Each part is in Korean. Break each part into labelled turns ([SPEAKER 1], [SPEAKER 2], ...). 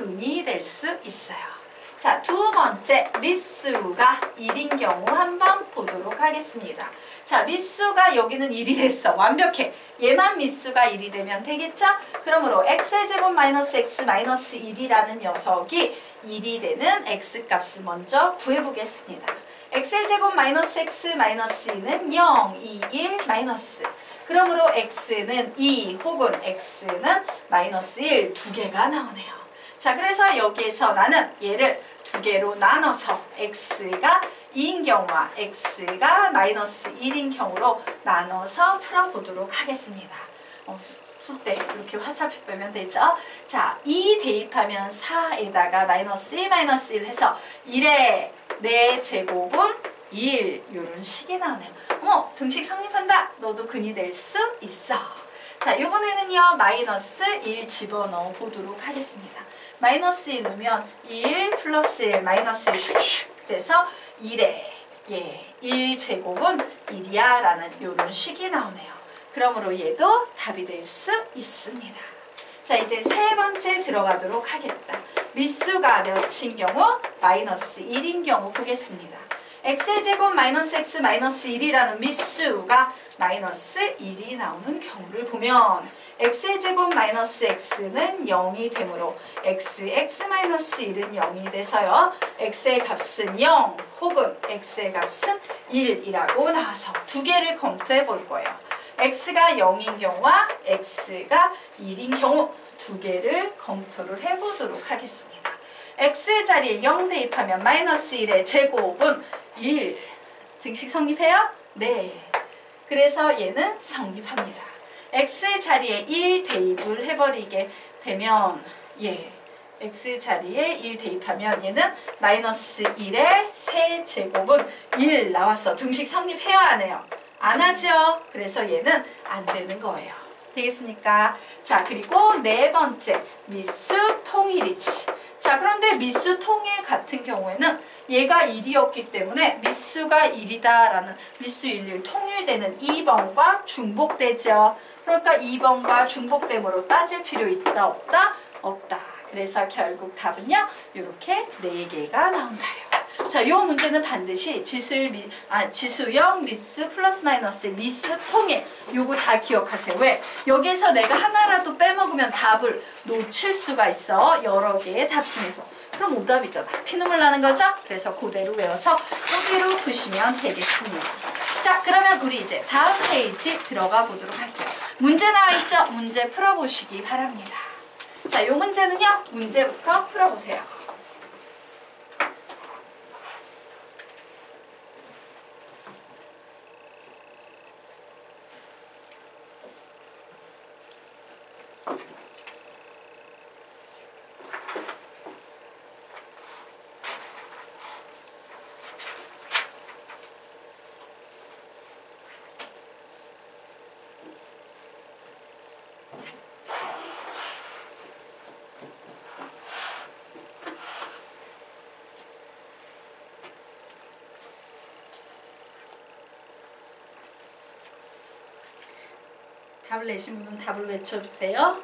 [SPEAKER 1] 근이 될 수 있어요. 자, 두 번째 미수가 1인 경우 한번 보도록 하겠습니다. 자, 미수가 여기는 1이 됐어. 완벽해. 얘만 미수가 1이 되면 되겠죠? 그러므로 x제곱 마이너스 x 마이너스 1이라는 녀석이 1이 되는 x값을 먼저 구해보겠습니다. x제곱 마이너스 x 마이너스 2는 0, 2, 1 마이너스. 그러므로 x는 2 혹은 x는 마이너스 1 두 개가 나오네요. 자, 그래서 여기에서 나는 얘를 두 개로 나눠서 x가 2인 경우와 x가 마이너스 1인 경우로 나눠서 풀어보도록 하겠습니다. 풀 때 이렇게 화살표 빼면 되죠. 자, 2 대입하면 4에다가 마이너스 1 마이너스 1 해서 1의 4제곱은 1 이런 식이 나오네요. 등식 성립한다. 너도 근이 될 수 있어. 자, 이번에는요 마이너스 1 집어넣어 보도록 하겠습니다. 마이너스 1 넣으면 1 플러스 1 마이너스 1 슉슉 돼서 1에 1제곱은 1이야 라는 이런 식이 나오네요. 그러므로 얘도 답이 될 수 있습니다. 자, 이제 세 번째 들어가도록 하겠다. 미수가 몇인 경우? 마이너스 1인 경우 보겠습니다. x제곱 마이너스 x 마이너스 1이라는 미수가 마이너스 1이 나오는 경우를 보면 x제곱 마이너스 x는 0이 되므로 x 마이너스 1은 0이 돼서요. x의 값은 0 혹은 x의 값은 1이라고 나와서 두 개를 검토해 볼 거예요. x가 0인 경우와 x가 1인 경우 두 개를 검토를 해보도록 하겠습니다. x 자리에 0 대입하면 마이너스 1의 제곱은 1. 등식 성립해요? 네. 그래서 얘는 성립합니다. x 자리에 1 대입을 해버리게 되면 x 자리에 1 대입하면 얘는 마이너스 1의 세제곱은 1 나와서 등식 성립해야 하네요. 안 하죠? 그래서 얘는 안 되는 거예요. 되겠습니까? 자, 그리고 네 번째 미수 통일이지. 자, 그런데 미수 통일 같은 경우에는 얘가 1이었기 때문에 미수가 1이다라는 미수 1, 통일되는 2번과 중복되죠. 그러니까 2번과 중복됨으로 따질 필요 있다 없다? 없다. 그래서 결국 답은요 이렇게 4개가 나온다요. 자, 이 문제는 반드시 지수형 미수 플러스 마이너스 미수 통일 요거 다 기억하세요. 왜? 여기에서 내가 하나라도 빼먹으면 답을 놓칠 수가 있어. 여러 개의 답 중에서. 그럼 오답이잖아. 피눈물 나는 거죠? 그래서 그대로 외워서 여기로 푸시면 되겠습니다. 자, 그러면 우리 이제 다음 페이지 들어가 보도록 할게요. 문제 나와 있죠? 문제 풀어보시기 바랍니다. 자, 이 문제는요. 문제부터 풀어보세요. 답을 내신 분은 답을 외쳐주세요.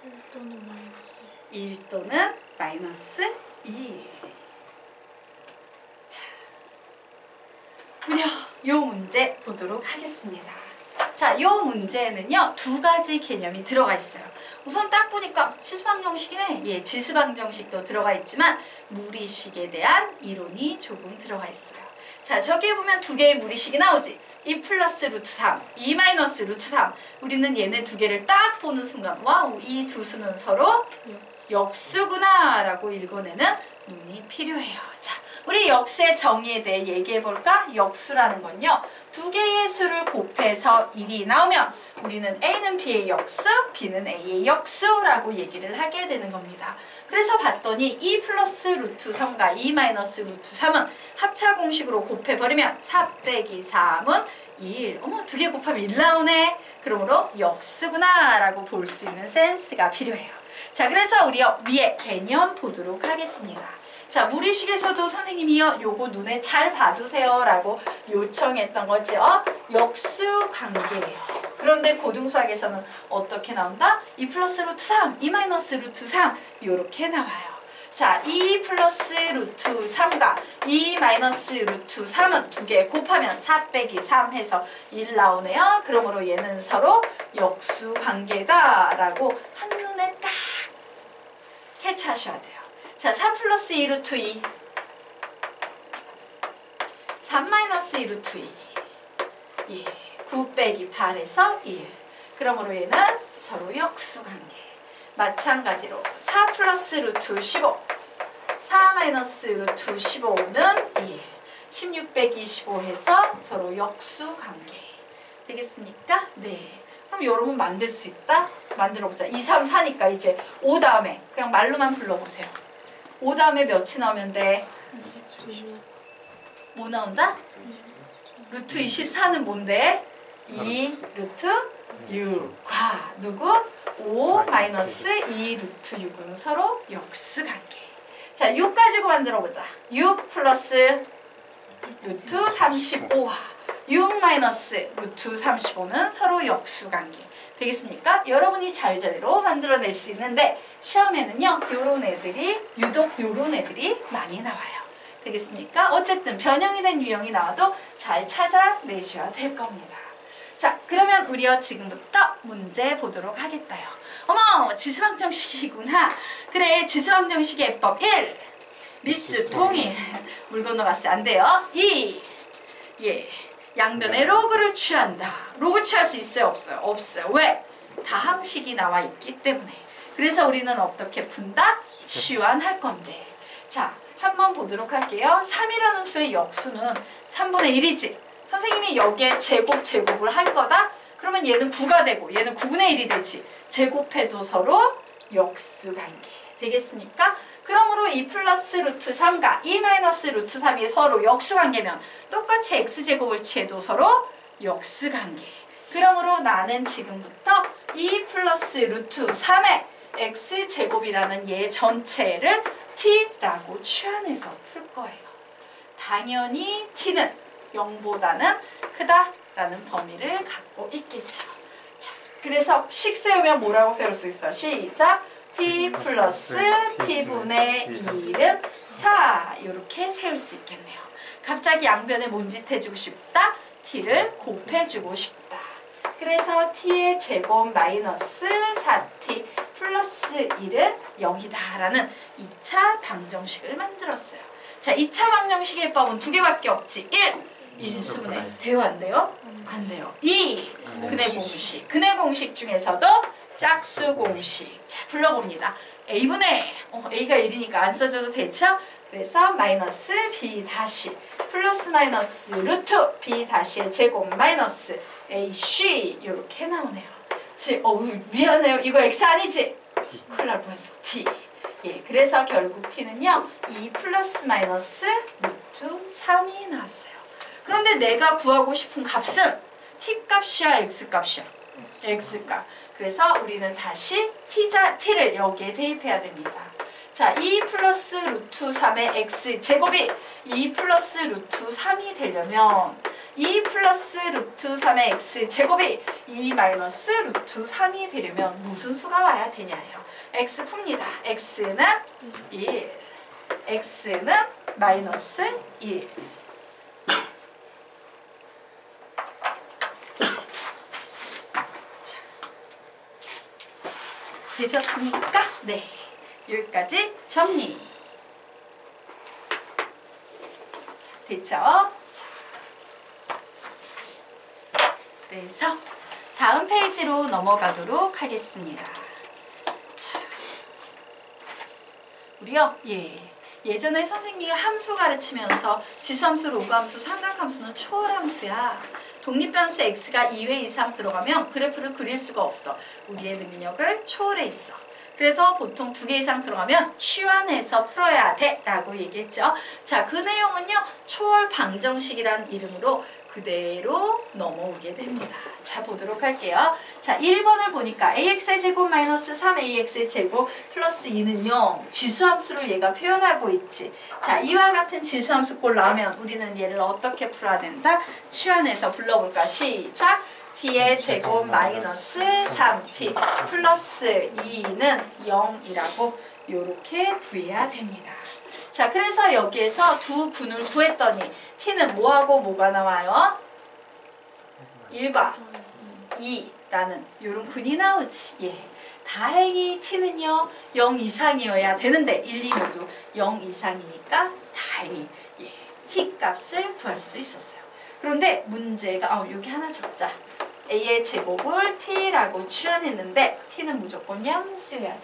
[SPEAKER 2] 1 또는 마이너스
[SPEAKER 1] 1 또는 마이너스 2. 자, 우리 요 문제 보도록 하겠습니다. 자, 요 문제는요 두 가지 개념이 들어가 있어요. 우선 딱 보니까 지수방정식이네. 지수방정식도 들어가 있지만 무리식에 대한 이론이 조금 들어가 있어요. 자, 저기에 보면 두 개의 무리식이 나오지. 2 플러스 루트 3, 2 마이너스 루트 3. 우리는 얘네 두 개를 딱 보는 순간 와우, 이 두 수는 서로 역수구나 라고 읽어내는 눈이 필요해요. 자, 우리 역수의 정의에 대해 얘기해 볼까? 역수라는 건요 두 개의 수를 곱해서 1이 나오면 우리는 A는 B의 역수, B는 A의 역수라고 얘기를 하게 되는 겁니다. 그래서 봤더니 2 플러스 루트 3과 2 마이너스 루트 3은 합차 공식으로 곱해버리면 4 빼기 3은 1. 어머, 두 개 곱하면 1 나오네. 그러므로 역수구나 라고 볼 수 있는 센스가 필요해요. 자, 그래서 우리 위에 개념 보도록 하겠습니다. 자, 무리식에서도 선생님이요, 요거 눈에 잘 봐두세요 라고 요청했던 거죠. 역수 관계예요. 그런데 고등수학에서는 어떻게 나온다? 2 플러스 루트 3, 2 마이너스 루트 3 요렇게 나와요. 자, 2 플러스 루트 3과 2 마이너스 루트 3은 두 개 곱하면 4 빼기 3 해서 1 나오네요. 그러므로 얘는 서로 역수 관계다 라고 한눈에 딱 캐치하셔야 돼요. 자, 3 플러스 2 루트 2 3 마이너스 2 루트 2 예, 9 빼기 8에서 1 그러므로 얘는 서로 역수관계. 마찬가지로 4 플러스 루트 15 4 마이너스 루트 15는 2 16 빼기 15 해서 서로 역수관계 되겠습니까? 네. 그럼 여러분 만들 수 있다? 만들어보자. 2, 3, 4니까 이제 5 다음에 그냥 말로만 불러보세요. 5 다음에 몇이 나오면 돼? 뭐 나온다? 루트 24는 뭔데? 2 루트 6과 누구? 5 마이너스 2 루트 6은 서로 역수관계. 자, 6 가지고 만들어보자. 6 플러스 루트 35와 6 마이너스 루트 35는 서로 역수관계 되겠습니까? 여러분이 자유자재로 만들어낼 수 있는데 시험에는요 요런 애들이 유독 요런 애들이 많이 나와요. 되겠습니까? 어쨌든 변형이 된 유형이 나와도 잘 찾아내셔야 될 겁니다. 자, 그러면 우리요 지금부터 문제 보도록 하겠다요. 어머, 지수방정식이구나. 그래, 지수방정식의 해법 1. 미스 동일. 물 건너갔어요. 안 돼요. 2. 예. 양변에 로그를 취한다. 로그 취할 수 있어요? 없어요? 없어요. 왜? 다항식이 나와 있기 때문에. 그래서 우리는 어떻게 푼다? 치환할 건데. 자, 한번 보도록 할게요. 3이라는 수의 역수는 3분의 1이지. 선생님이 여기에 제곱을 할 거다? 그러면 얘는 9가 되고 얘는 9분의 1이 되지. 제곱해도 서로 역수관계 되겠습니까? 그러므로 2 플러스 루트 3과 2 마이너스 루트 3이 서로 역수관계면 똑같이 x제곱을 취해도 서로 역수관계. 그러므로 나는 지금부터 2 플러스 루트 3의 x제곱이라는 얘 전체를 t라고 취환해서 풀 거예요. 당연히 t는 0보다는 크다라는 범위를 갖고 있겠죠. 자, 그래서 식 세우면 뭐라고 세울 수 있어? 시작! t 플러스 t분의 1은 4 이렇게 세울 수 있겠네요. 갑자기 양변에 뭔짓 해주고 싶다? t를 곱해주고 싶다. 그래서 t의 제곱 마이너스 4t 플러스 1은 0이다 라는 2차 방정식을 만들었어요. 자, 2차 방정식의 해법은 두 개밖에 없지. 1. 인수분해. 돼요? 안 돼요? 안 돼요. 2. 근해 공식. 근해 공식 중에서도 짝수 공식. 자, 불러봅니다. A분의 A가 1이니까 안 써줘도 되죠? 그래서 마이너스 B 다시 플러스 마이너스 루트 B 다시의 제곱 마이너스 AC 이렇게 나오네요. 미안해요. 이거 X 아니지? 큰일 날 뻔했어. T. 예, 그래서 결국 T는요 2 플러스 마이너스 루트 3이 나왔어요. 그런데 내가 구하고 싶은 값은 t 값이야, x 값이야? x 값. 그래서 우리는 다시 t를 여기에 대입해야 됩니다. 자, 2 플러스 루트 3의 x 제곱이 2 플러스 루트 3이 되려면 2 플러스 루트 3의 x 제곱이 2 마이너스 루트 3이 되려면 무슨 수가 와야 되냐요. x 풉니다. x는 1, x는 마이너스 1. 되셨습니까? 네. 여기까지 정리. 자, 됐죠? 자. 그래서 다음 페이지로 넘어가도록 하겠습니다. 자. 우리요, 예전에 선생님이 함수 가르치면서 지수함수, 로그함수, 삼각함수는 초월함수야. 독립변수 x가 2회 이상 들어가면 그래프를 그릴 수가 없어. 우리의 능력을 초월해 있어. 그래서 보통 2개 이상 들어가면 치환해서 풀어야 돼 라고 얘기했죠. 자, 그 내용은요 초월 방정식이란 이름으로 그대로 넘어오게 됩니다. 자, 보도록 할게요. 자, 1번을 보니까 ax의 제곱 마이너스 3ax의 제곱 플러스 2는 0. 지수함수를 얘가 표현하고 있지. 자, 이와 같은 지수함수 꼴 나오면 우리는 얘를 어떻게 풀어야 된다? 치환해서 불러볼까? 시작! t의 제곱 마이너스 3t 플러스 2는 0이라고 이렇게 구해야 됩니다. 자, 그래서 여기에서 두 균을 구했더니 t는 뭐하고 뭐가 나와요? 1과 2라는 이런 균이 나오지. 예. 다행히 t는요 0 이상이어야 되는데 1, 2 모두 0 이상이니까 다행히 예, t 값을 구할 수 있었어요. 그런데 문제가 여기 하나 적자. a의 제곱을 t라고 치환했는데 t는 무조건 양수여야 돼.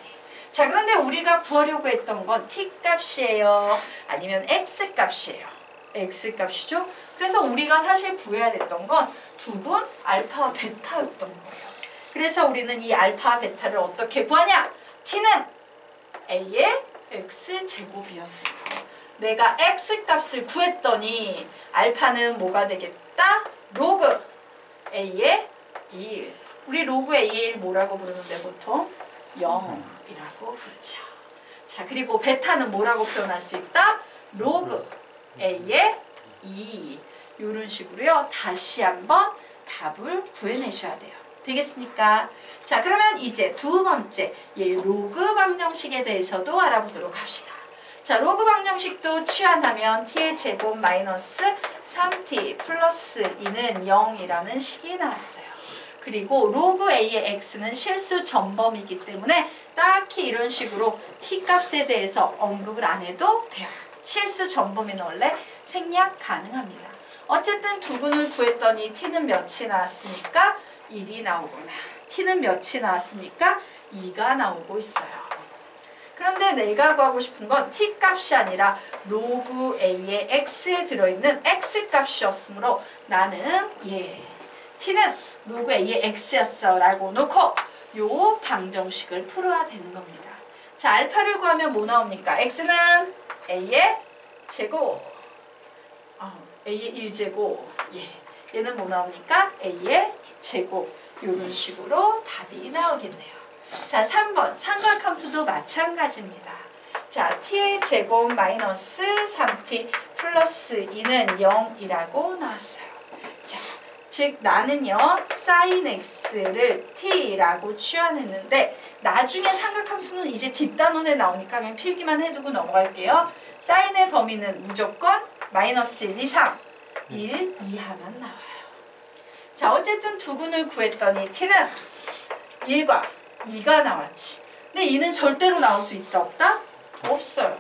[SPEAKER 1] 자, 그런데 우리가 구하려고 했던 건 t 값이에요? 아니면 x 값이에요? x 값이죠? 그래서 우리가 사실 구해야 됐던 건 두군 알파와 베타였던 거예요. 그래서 우리는 이 알파와 베타를 어떻게 구하냐? t는 a의 x 제곱이었으니까 내가 x 값을 구했더니 알파는 뭐가 되겠다? 로그 a의 1. 우리 로그 a의 1 뭐라고 부르는데 보통? 0이라고 부르죠. 자, 그리고 베타는 뭐라고 표현할 수 있다? 로그 a의 2. 이런 식으로요. 다시 한번 답을 구해내셔야 돼요. 되겠습니까? 자, 그러면 이제 두 번째 로그 방정식에 대해서도 알아보도록 합시다. 자, 로그 방정식도 치환하면 t의 제곱 마이너스 3t 플러스 2는 0이라는 식이 나왔어요. 그리고 로그 a의 x는 실수 전범이기 때문에 딱히 이런 식으로 t 값에 대해서 언급을 안 해도 돼요. 실수 전범이는 원래 생략 가능합니다. 어쨌든 두 군을 구했더니 t는 몇이 나왔습니까? 1이 나오거나 t는 몇이 나왔습니까? 2가 나오고 있어요. 그런데 내가 구하고 싶은 건 t 값이 아니라 로그 a의 x에 들어있는 x 값이었으므로 나는 t는 로그 a의 x였어 라고 놓고 요 방정식을 풀어야 되는 겁니다. 자, 알파를 구하면 뭐 나옵니까? x는 a의 제곱 a의 1제곱 얘는 뭐 나옵니까? a의 제곱 이런 식으로 답이 나오겠네요. 자, 3번 삼각함수도 마찬가지입니다. 자, t의 제곱 마이너스 3t 플러스 2는 0이라고 나왔어요. 자, 즉 나는요 sin x를 t라고 치환했는데 나중에 삼각함수는 이제 뒷단원에 나오니까 그냥 필기만 해두고 넘어갈게요. sin의 범위는 무조건 마이너스 1 이상 1 이하만 나와요. 자, 어쨌든 두 군을 구했더니 t는 1과 2가 나왔지. 근데 2는 절대로 나올 수 있다 없다? 없어요.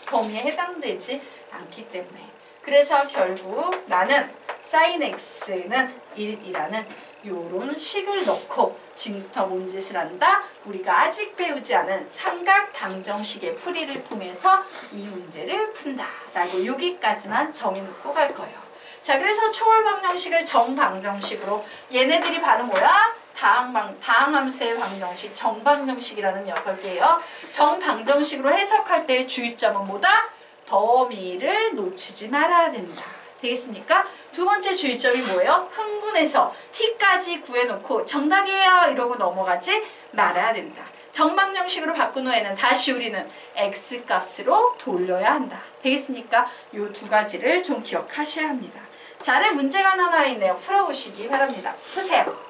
[SPEAKER 1] 범위에 해당되지 않기 때문에. 그래서 결국 나는 sin x는 1이라는 요런 식을 넣고 지금부터 뭔 짓을 한다? 우리가 아직 배우지 않은 삼각 방정식의 풀이를 통해서 이 문제를 푼다 라고 여기까지만 정해놓고 갈 거예요. 자, 그래서 초월 방정식을 정방정식으로 얘네들이 바로 뭐야? 다항함수의 방정식, 정방정식이라는 녀석이에요. 정방정식으로 해석할 때의 주의점은 뭐다? 범위를 놓치지 말아야 된다. 되겠습니까? 두 번째 주의점이 뭐예요? 흥분해서 t까지 구해놓고 정답이에요 이러고 넘어가지 말아야 된다. 정방정식으로 바꾼 후에는 다시 우리는 x값으로 돌려야 한다. 되겠습니까? 이 두 가지를 좀 기억하셔야 합니다. 자, 아래 문제가 하나 나와 있네요. 풀어보시기 바랍니다. 푸세요.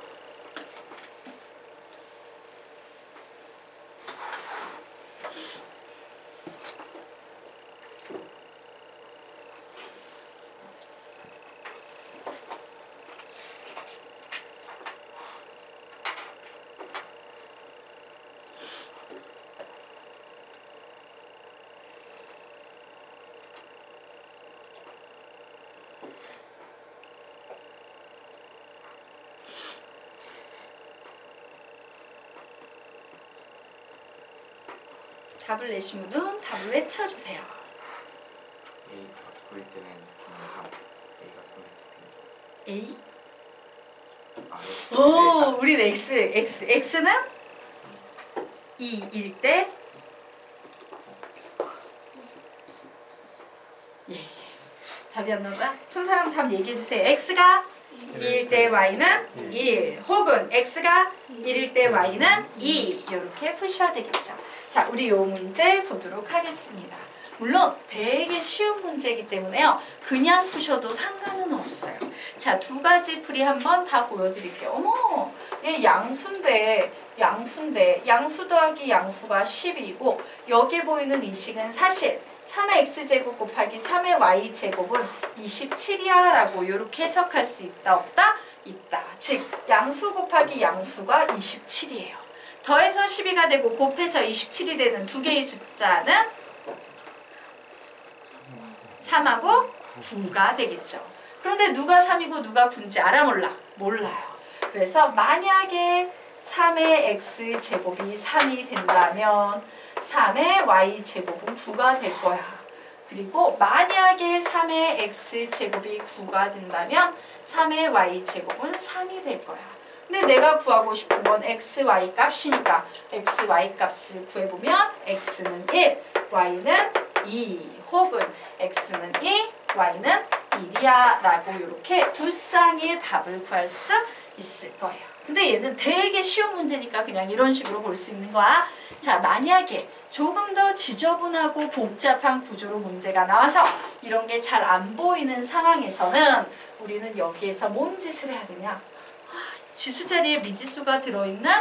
[SPEAKER 1] 답을 내신 분은 답을 외쳐주세요.
[SPEAKER 2] A가 구릴 때는 항상 A가 300.
[SPEAKER 1] A? 오, 우린 X는? 2일 때 예. 답이 안 나온다? 푼 사람 답 얘기해주세요. x가 2일 때 y는 1 혹은 x가 1일 때 y는 2 이렇게 푸셔야 되겠죠. 자, 우리 요 문제 보도록 하겠습니다. 물론 되게 쉬운 문제이기 때문에요. 그냥 푸셔도 상관은 없어요. 자, 두 가지 풀이 한번 다 보여드릴게요. 어머, 얘 양수인데 양수 더하기 양수가 10이고 여기 보이는 이 식은 사실 3의 x제곱 곱하기 3의 y제곱은 27이야 라고 이렇게 해석할 수 있다 없다? 있다. 즉 양수 곱하기 양수가 27이에요. 더해서 12가 되고 곱해서 27이 되는 두 개의 숫자는 3하고 9가 되겠죠. 그런데 누가 3이고 누가 9인지 알아 몰라? 몰라요. 그래서 만약에 3의 x제곱이 3이 된다면 3의 y제곱은 9가 될 거야. 그리고 만약에 3의 x제곱이 9가 된다면 3의 y제곱은 3이 될 거야. 근데 내가 구하고 싶은 건 xy 값이니까 xy 값을 구해보면 x는 1, y는 2 혹은 x는 2, y는 1이야 라고 이렇게 두 쌍의 답을 구할 수 있을 거예요. 근데 얘는 되게 쉬운 문제니까 그냥 이런 식으로 볼 수 있는 거야. 자, 만약에 조금 더 지저분하고 복잡한 구조로 문제가 나와서 이런 게 잘 안 보이는 상황에서는 우리는 여기에서 뭔 짓을 해야 되냐? 지수 자리에 미지수가 들어있는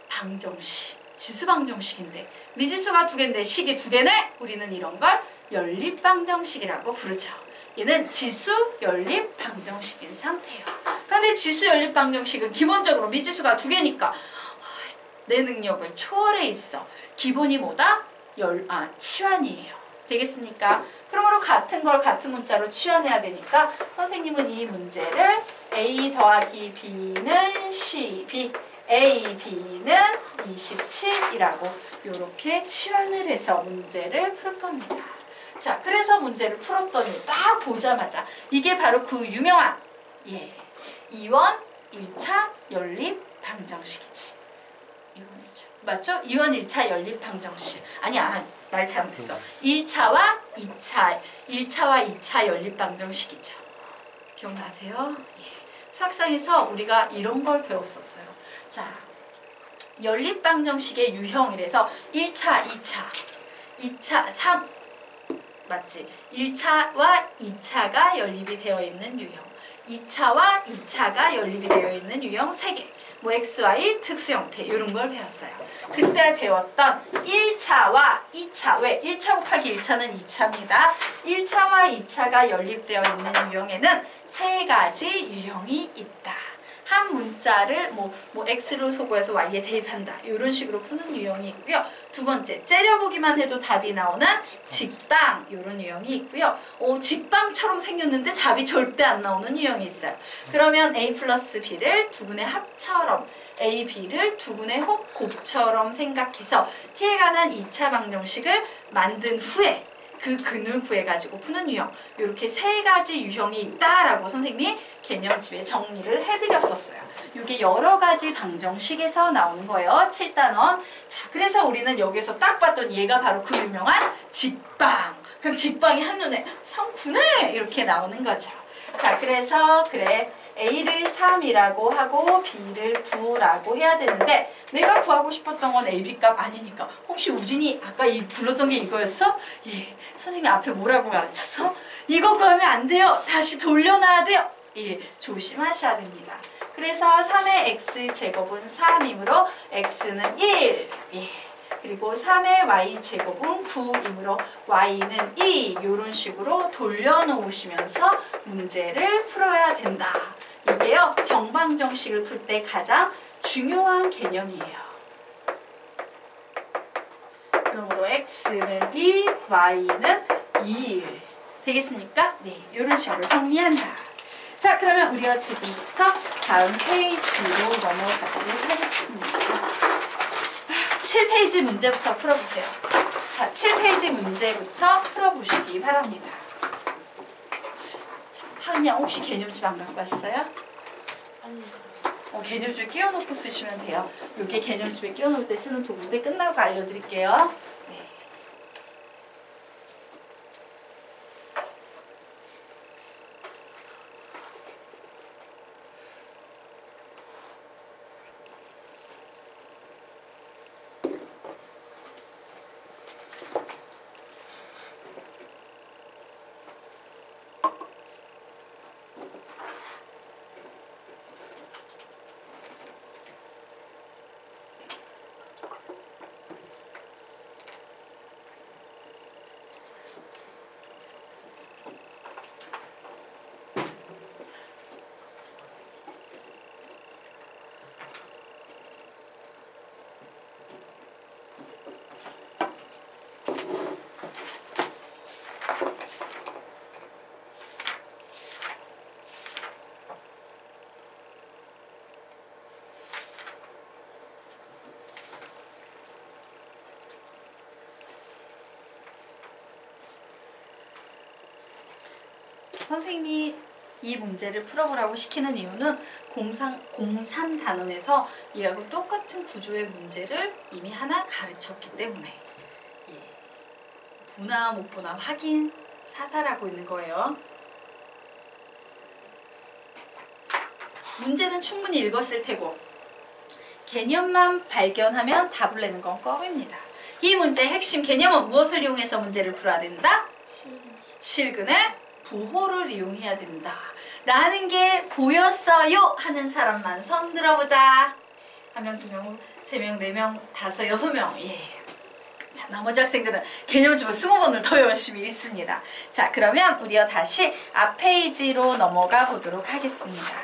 [SPEAKER 1] 방정식, 지수 방정식인데 미지수가 두 개인데 식이 두 개네? 우리는 이런 걸 연립방정식이라고 부르죠. 얘는 지수 연립 방정식인 상태예요. 그런데 지수 연립 방정식은 기본적으로 미지수가 두 개니까 내 능력을 초월해 있어. 기본이 뭐다? 치환이에요. 되겠습니까? 그러므로 같은 걸 같은 문자로 치환해야 되니까 선생님은 이 문제를 a 더하기 b는 12, a, b는 27이라고 이렇게 치환을 해서 문제를 풀 겁니다. 자, 그래서 문제를 풀었더니 딱 보자마자 이게 바로 그 유명한 2원 1차 연립 방정식이지. 2원 1차 맞죠? 2원 1차 연립 방정식. 아니야, 말 잘못했어. 1차와 2차 연립 방정식이죠. 기억나세요? 수학상에서 우리가 이런 걸 배웠었어요. 자, 연립 방정식의 유형이라서 1차, 2차, 3 맞지? 1차와 2차가 연립이 되어 있는 유형, 2차와 2차가 연립이 되어 있는 유형 3개. 뭐 XY 특수 형태 이런 걸 배웠어요. 그때 배웠던 1차와 2차, 왜? 1차 곱하기 1차는 2차입니다. 1차와 2차가 연립되어 있는 유형에는 세 가지 유형이 있다. 한 문자를 뭐 X로 소거해서 Y에 대입한다. 이런 식으로 푸는 유형이 있고요. 두 번째, 째려보기만 해도 답이 나오는 직방 이런 유형이 있고요. 직방처럼 생겼는데 답이 절대 안 나오는 유형이 있어요. 그러면 A 플러스 B를 두 군의 합처럼, A, B를 두 군의 곱처럼 생각해서 T에 관한 2차 방정식을 만든 후에 그 근을 구해가지고 푸는 유형, 이렇게 세 가지 유형이 있다라고 선생님이 개념집에 정리를 해드렸었어요. 이게 여러 가지 방정식에서 나오는 거예요. 7단원. 자, 그래서 우리는 여기서 딱 봤더니 얘가 바로 그 유명한 직방. 그럼 직방이 한눈에 3구네 이렇게 나오는 거죠. 자, 그래서 그래 A를 3이라고 하고 B를 9라고 해야 되는데 내가 구하고 싶었던 건 A, B 값 아니니까 혹시 우진이 아까 불렀던 게 이거였어? 예, 선생님이 앞에 뭐라고 가르쳤어? 이거 구하면 안 돼요. 다시 돌려놔야 돼요. 예, 조심하셔야 됩니다. 그래서 3의 x제곱은 3이므로 x는 1. 예. 그리고 3의 y제곱은 9이므로 y는 2. 이런 식으로 돌려놓으시면서 문제를 풀어야 된다. 이게요, 정방정식을 풀 때 가장 중요한 개념이에요. 그러므로 x는 2, y는 2. 되겠습니까? 네, 이런 식으로 정리한다. 자, 그러면 우리가 지금부터 다음 페이지로 넘어가도록 하겠습니다. 7페이지 문제부터 풀어보세요. 자, 7페이지 문제부터 풀어보시기 바랍니다. 하은이 혹시 개념집 안 갖고 왔어요?
[SPEAKER 3] 아니, 있어.
[SPEAKER 1] 개념집에 끼워놓고 쓰시면 돼요. 이게 개념집에 끼워놓을 때 쓰는 도구인데 끝나고 알려드릴게요. 네. 선생님이 이 문제를 풀어보라고 시키는 이유는 03단원에서 이하고 똑같은 구조의 문제를 이미 하나 가르쳤기 때문에 보나 못 보나 확인 사살하고 있는 거예요. 문제는 충분히 읽었을 테고 개념만 발견하면 답을 내는 건 껌입니다. 이 문제의 핵심 개념은 무엇을 이용해서 문제를 풀어야 된다? 실근의 부호를 이용해야 된다 라는 게 보였어요 하는 사람만 손 들어보자. 1명, 2명, 3명, 4명, 5, 6명. 예. 자, 나머지 학생들은 개념집을 20번을 더 열심히 읽습니다. 자, 그러면 우리가 다시 앞 페이지로 넘어가 보도록 하겠습니다.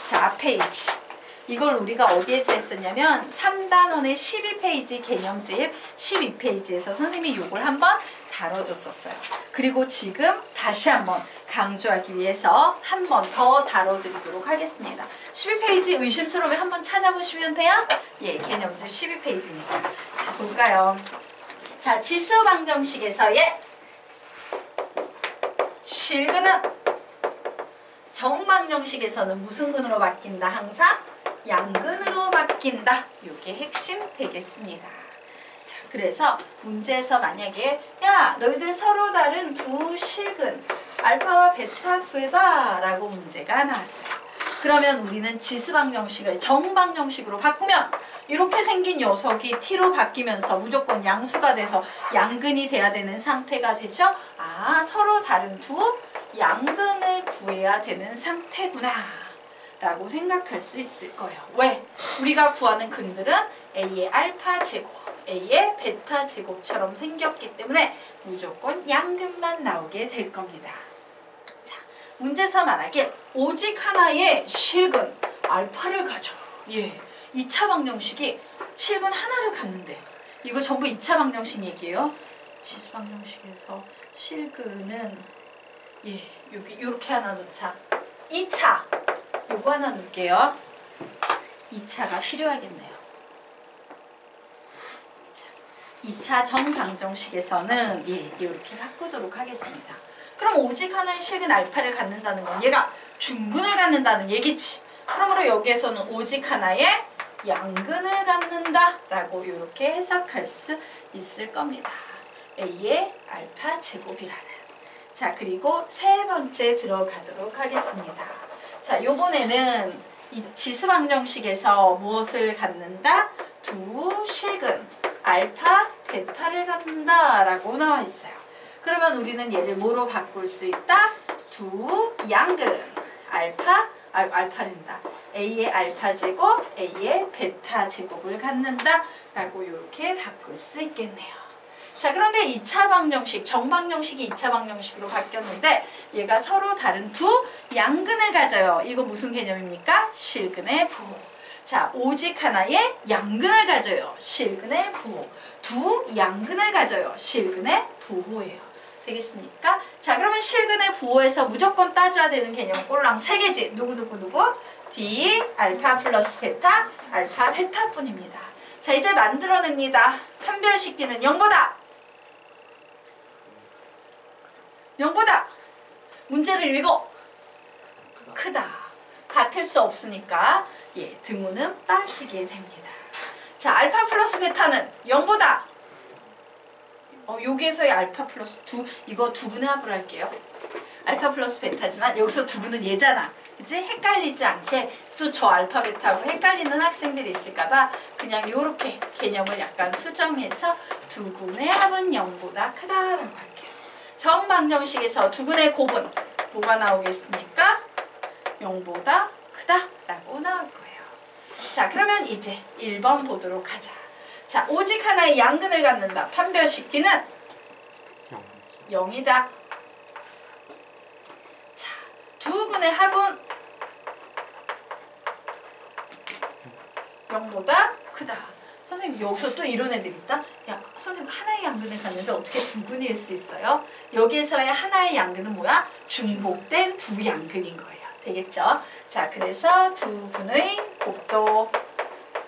[SPEAKER 1] 자, 앞 페이지. 이걸 우리가 어디에서 했었냐면 3단원의 12페이지 개념집 12페이지에서 선생님이 이걸 한번 다뤄줬었어요. 그리고 지금 다시 한번 강조하기 위해서 한 번 더 다뤄드리도록 하겠습니다. 12페이지 의심스러우면 한번 찾아보시면 돼요. 예, 개념집 12페이지입니다. 자, 볼까요? 자, 지수방정식에서의 실근은 정방정식에서는 무슨 근으로 바뀐다? 항상 양근으로 바뀐다. 이게 핵심 되겠습니다. 자, 그래서 문제에서 만약에 야, 너희들 서로 다른 두 실근 알파와 베타 구해봐 라고 문제가 나왔어요. 그러면 우리는 지수방정식을 정방정식으로 바꾸면 이렇게 생긴 녀석이 t로 바뀌면서 무조건 양수가 돼서 양근이 돼야 되는 상태가 되죠. 아, 서로 다른 두 양근을 구해야 되는 상태구나 라고 생각할 수 있을 거예요. 왜? 우리가 구하는 근들은 A의 알파 제곱, A의 베타 제곱처럼 생겼기 때문에 무조건 양근만 나오게 될 겁니다. 자, 문제에서 말하길 오직 하나의 실근 알파를 가져. 예, 2차 방정식이 실근 하나를 갖는데 이거 전부 2차 방정식 얘기예요. 지수 방정식에서 실근은 예, 여기 이렇게 하나 놓자. 2차 요거 하나 넣을게요. 2차가 필요하겠네요. 자, 2차 정방정식에서는 예, 이렇게 바꾸도록 하겠습니다. 그럼 오직 하나의 실근 알파를 갖는다는 건 얘가 중근을 갖는다는 얘기지. 그러므로 여기에서는 오직 하나의 양근을 갖는다 라고 이렇게 해석할 수 있을 겁니다. A의 알파 제곱이라는. 자, 그리고 세 번째 들어가도록 하겠습니다. 자, 요번에는 이 지수방정식에서 무엇을 갖는다? 두 실근 알파, 베타를 갖는다 라고 나와 있어요. 그러면 우리는 얘를 뭐로 바꿀 수 있다? 두 양근 알파랜다. A의 알파 제곱, A의 베타 제곱을 갖는다 라고 이렇게 바꿀 수 있겠네요. 자, 그런데 2차 방정식, 정방정식이 2차 방정식으로 바뀌었는데 얘가 서로 다른 두 양근을 가져요. 이거 무슨 개념입니까? 실근의 부호. 자, 오직 하나의 양근을 가져요. 실근의 부호. 두 양근을 가져요. 실근의 부호예요. 되겠습니까? 자, 그러면 실근의 부호에서 무조건 따져야 되는 개념 꼴랑 3개지. 누구? D, 알파 플러스 베타, 알파 베타뿐입니다. 자, 이제 만들어냅니다. 판별식 D는 0보다 문제를 읽어. 크다. 같을 수 없으니까 예, 등호는 빠지게 됩니다. 자, 알파 플러스 베타는 0보다 여기에서의 알파 플러스 이거 두분의 합을 할게요. 알파 플러스 베타지만 여기서 두분은 얘잖아. 그치? 헷갈리지 않게 또 저 알파 베타하고 헷갈리는 학생들이 있을까봐 그냥 요렇게 개념을 약간 수정해서 두군의 합은 0보다 크다라고 할게요. 정방정식에서 두군의 곱은 뭐가 나오겠습니까? 0보다 크다라고 나올 거예요. 자, 그러면 이제 1번 보도록 하자. 자, 오직 하나의 양근을 갖는다. 판별식 D는 0이다. 자, 두군의 합은 0보다 크다. 선생님 여기서 또 이런 애들 있다? 야, 선생님 하나의 양근을 갖는데 어떻게 두 군일 수 있어요? 여기서의 하나의 양근은 뭐야? 중복된 두 양근인 거예요. 되겠죠? 자, 그래서 두 군의 곱도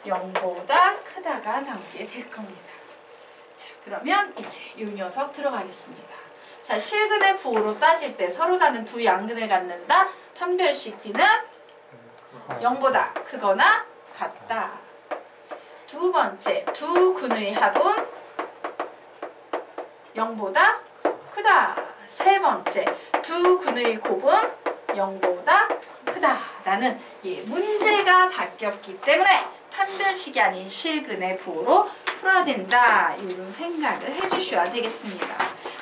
[SPEAKER 1] 0보다 크다가 나오게 될 겁니다. 자, 그러면 이제 이 녀석 들어가겠습니다. 자, 실근의 부호로 따질 때 서로 다른 두 양근을 갖는다. 판별식 D는 0보다 크거나 같다. 두 번째, 두 군의 합은 0보다 크다. 세 번째, 두 군의 곱은 0보다 크다라는 문제가 바뀌었기 때문에 판별식이 아닌 실근의 부호로 풀어야 된다. 이런 생각을 해주셔야 되겠습니다.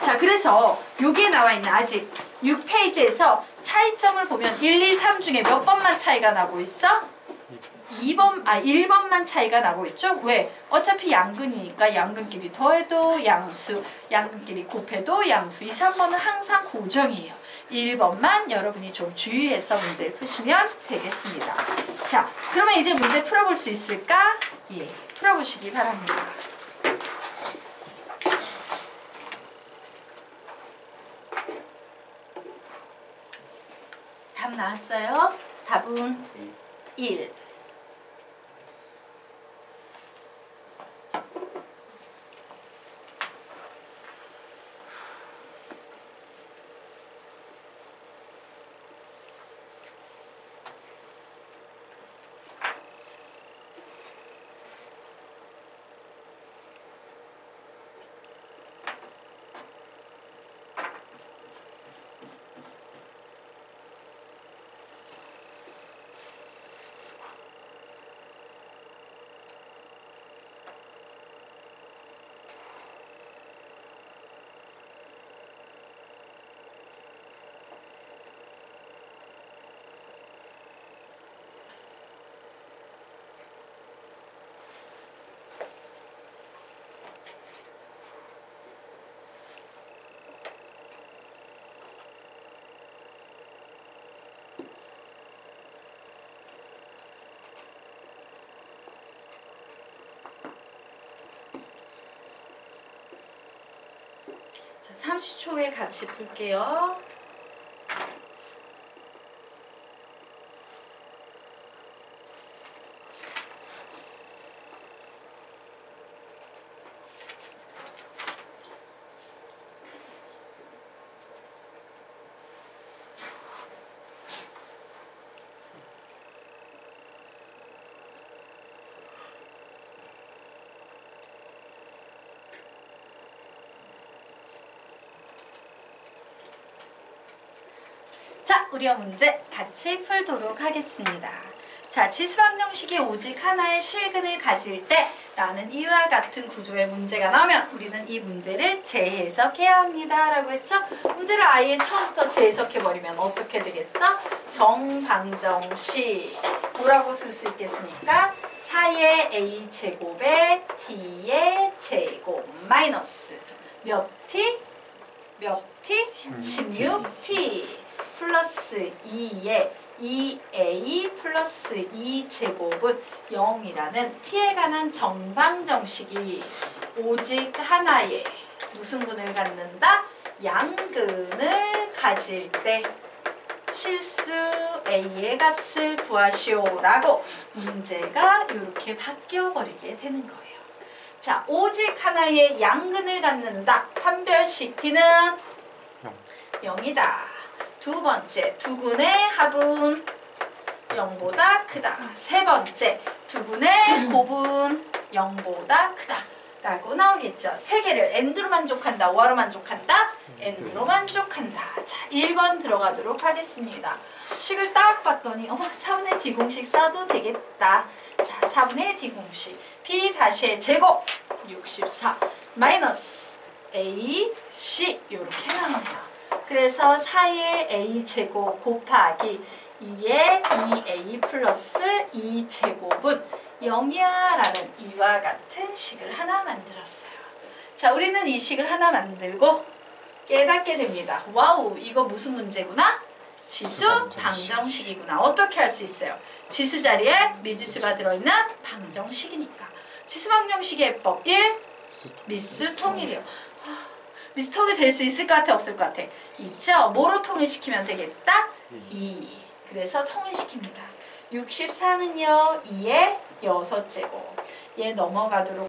[SPEAKER 1] 자, 그래서 여기에 나와 있는 아직 6페이지에서 차이점을 보면 1, 2, 3 중에 몇 번만 차이가 나고 있어? 1번만 차이가 나고 있죠? 왜? 어차피 양근이니까 양근끼리 더해도 양수, 양근끼리 곱해도 양수. 2, 3번은 항상 고정이에요. 1번만 여러분이 좀 주의해서 문제를 푸시면 되겠습니다. 자, 그러면 이제 문제 풀어볼 수 있을까? 예, 풀어보시기 바랍니다. 답 나왔어요? 답은 1. 자, 30초에 같이 풀게요. 자, 우리와 문제 같이 풀도록 하겠습니다. 자, 지수방정식이 오직 하나의 실근을 가질 때 라는 이와 같은 구조의 문제가 나오면 우리는 이 문제를 재해석해야 합니다. 라고 했죠? 문제를 아예 처음부터 재해석해버리면 어떻게 되겠어? 정방정식. 뭐라고 쓸 수 있겠습니까? 4의 a제곱에 t의 제곱 마이너스 몇 t? 몇 t? 16t. 플러스 2의 2a 플러스 2제곱은 0이라는 t에 관한 정방정식이 오직 하나의 무슨 근을 갖는다? 양근을 가질 때 실수 a의 값을 구하시오라고 문제가 이렇게 바뀌어버리게 되는 거예요. 자, 오직 하나의 양근을 갖는다. 판별식 t는 0이다. 두 번째, 두근의 합은 0보다 크다. 세 번째, 두분의 곱은 0보다 크다. 라고 나오겠죠. 세 개를 n드로 만족한다, 뭐로 만족한다? n드로 만족한다. 자, 1번 들어가도록 하겠습니다. 식을 딱 봤더니 4분의 d 공식 써도 되겠다. 자, 4분의 d 공식 b 다시의 제곱 64 마이너스 a, c 이렇게 나와요. 그래서 4의 a 제곱 곱하기 2의 2a 플러스 2 제곱은 0이야 라는 이와 같은 식을 하나 만들었어요. 자, 우리는 이 식을 하나 만들고 깨닫게 됩니다. 와우, 이거 무슨 문제구나? 지수 방정식이구나. 어떻게 할 수 있어요? 지수 자리에 미지수가 들어있는 방정식이니까. 지수 방정식의 해법 1. 미수 통일이요. 미수 통일 될 수 있을 것 같아, 없을 것 같아? 있죠? 뭐로 통일시키면 되겠다? 2. 그래서 통일시킵니다. 64는요 2의 6제곱. 얘 넘어가도록